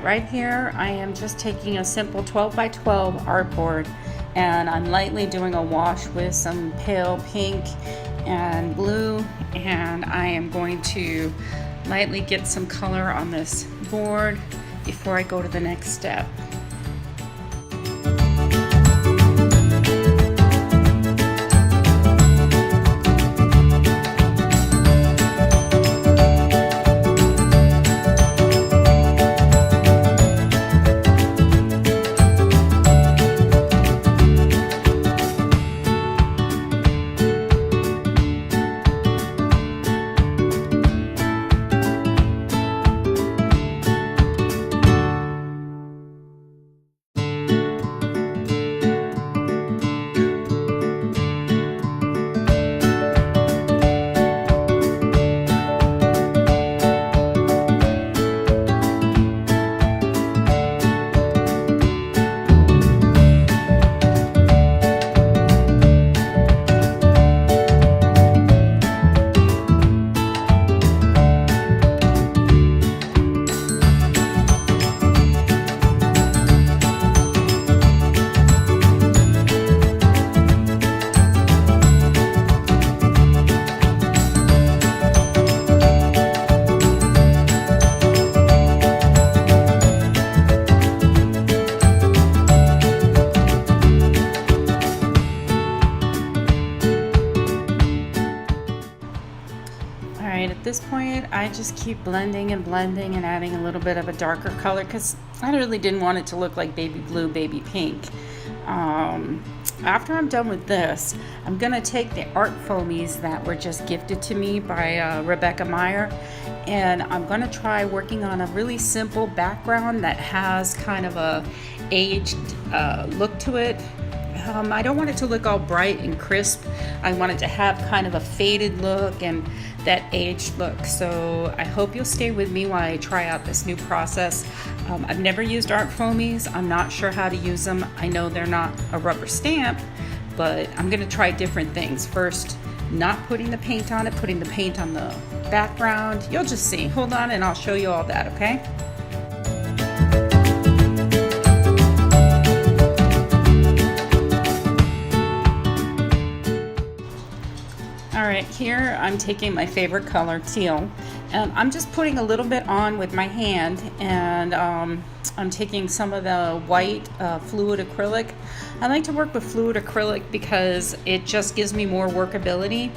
right here I am just taking a simple 12 by 12 artboard, and I'm lightly doing a wash with some pale pink and blue, and I am going to lightly get some color on this board before I go to the next step. At this point, I just keep blending and blending and adding a little bit of a darker color because I really didn't want it to look like baby blue, baby pink. After I'm done with this, I'm gonna take the art foamies that were just gifted to me by Rebekah Meier, and I'm gonna try working on a really simple background that has kind of a aged look to it. I don't want it to look all bright and crisp. I want it to have kind of a faded look and that aged look. So I hope you'll stay with me while I try out this new process. I've never used art foamies. I'm not sure how to use them. I know they're not a rubber stamp, but I'm gonna try different things. First, not putting the paint on it, putting the paint on the background. You'll just see. Hold on and I'll show you all that, okay? Alright, here I'm taking my favorite color, teal, and I'm just putting a little bit on with my hand, and I'm taking some of the white fluid acrylic. I like to work with fluid acrylic because it just gives me more workability.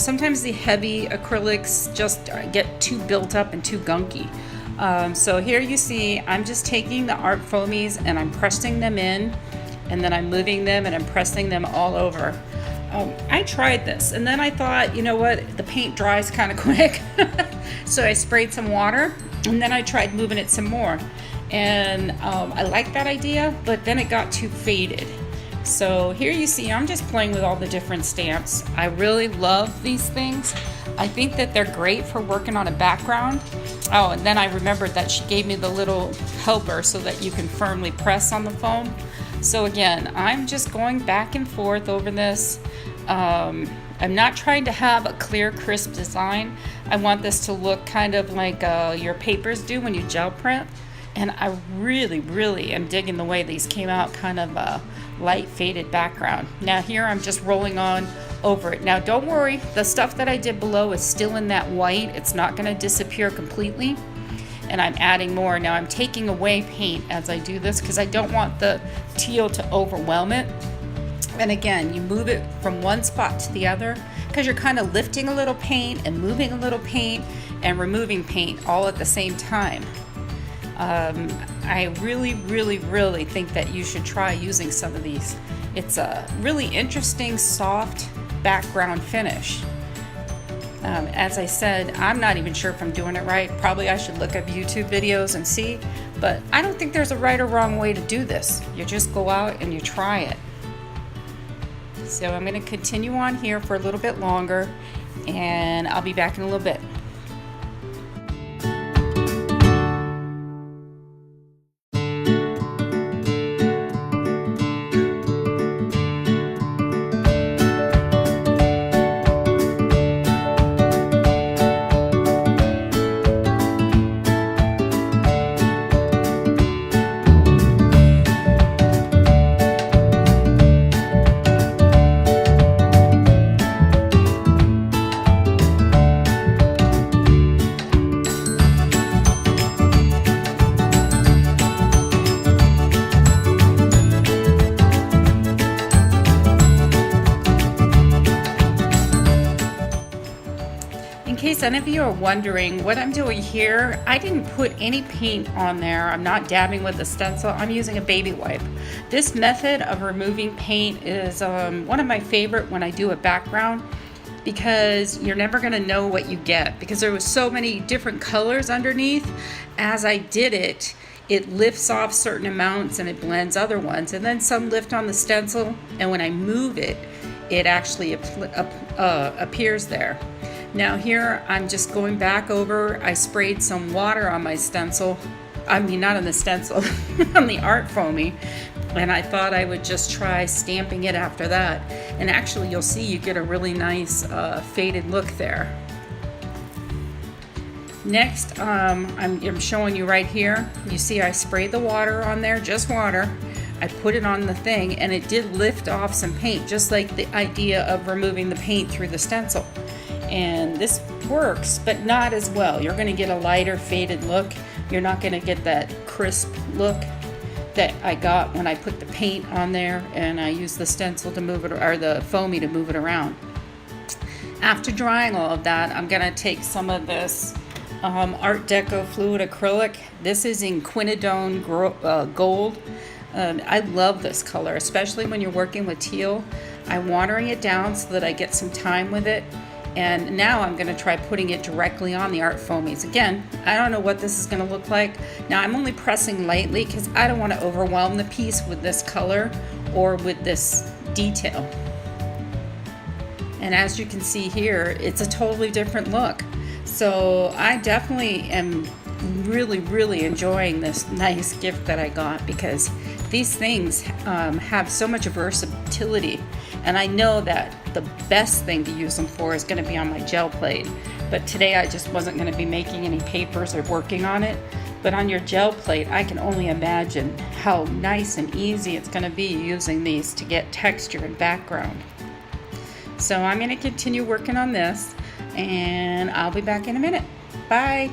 Sometimes the heavy acrylics just get too built up and too gunky. So here you see I'm just taking the art foamies and I'm pressing them in, and then I'm moving them and I'm pressing them all over. I tried this and then I thought, you know what, the paint dries kind of quick. So I sprayed some water and then I tried moving it some more, and I liked that idea, but then it got too faded. So here you see I'm just playing with all the different stamps. I really love these things. I think that they're great for working on a background. Oh, and then I remembered that she gave me the little helper so that you can firmly press on the foam. So again, I'm just going back and forth over this. I'm not trying to have a clear, crisp design. I want this to look kind of like your papers do when you gel print. And I really am digging the way these came out, kind of a light faded background. Now here I'm just rolling on over it. Now don't worry, the stuff that I did below is still in that white. It's not going to disappear completely. And I'm adding more. Now I'm taking away paint as I do this because I don't want the teal to overwhelm it. And again, you move it from one spot to the other because you're kind of lifting a little paint and moving a little paint and removing paint all at the same time. I really think that you should try using some of these. It's a really interesting soft background finish. As I said, I'm not even sure if I'm doing it right. Probably I should look up YouTube videos and see, but I don't think there's a right or wrong way to do this. You just go out and you try it. So I'm going to continue on here for a little bit longer, and I'll be back in a little bit. some of you are wondering what I'm doing here. I didn't put any paint on there. I'm not dabbing with the stencil. I'm using a baby wipe. This method of removing paint is one of my favorite when I do a background, because you're never going to know what you get, because there was so many different colors underneath. As I did it, it lifts off certain amounts and it blends other ones, and then some lift on the stencil, and when I move it, it actually appears there. Now here I'm just going back over. I sprayed some water on my stencil. I mean, not on the stencil, on the art foamy. And I thought I would just try stamping it after that. And actually you'll see you get a really nice faded look there. Next, I'm showing you right here. You see I sprayed the water on there, just water. I put it on the thing and it did lift off some paint, just like the idea of removing the paint through the stencil. And this works, but not as well. You're gonna get a lighter faded look. You're not gonna get that crisp look that I got when I put the paint on there and I used the stencil to move it, or the foamy to move it around. After drying all of that, I'm gonna take some of this Art Deco fluid acrylic. This is in Quinidone Gold. I love this color, especially when you're working with teal. I'm watering it down so that I get some time with it. And now I'm going to try putting it directly on the art foamies. Again, I don't know what this is going to look like. Now I'm only pressing lightly because I don't want to overwhelm the piece with this color or with this detail. And as you can see here, it's a totally different look. So I definitely am really enjoying this nice gift that I got, because these things have so much versatility, and I know that the best thing to use them for is going to be on my gel plate. But today I just wasn't going to be making any papers or working on it. But on your gel plate, I can only imagine how nice and easy it's going to be using these to get texture and background. So I'm going to continue working on this, and I'll be back in a minute. Bye.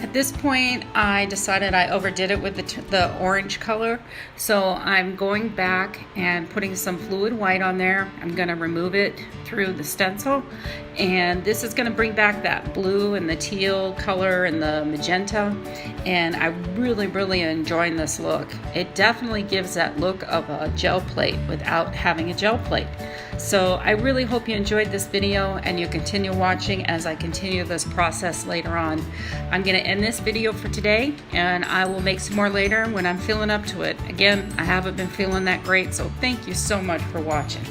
At this point, I decided I overdid it with the orange color, so I'm going back and putting some fluid white on there. I'm going to remove it through the stencil, and this is going to bring back that blue and the teal color and the magenta, and I really enjoying this look. It definitely gives that look of a gel plate without having a gel plate. So I really hope you enjoyed this video and you continue watching as I continue this process later on. I'm going to end this video for today, and I will make some more later when I'm feeling up to it. Again, I haven't been feeling that great, so thank you so much for watching.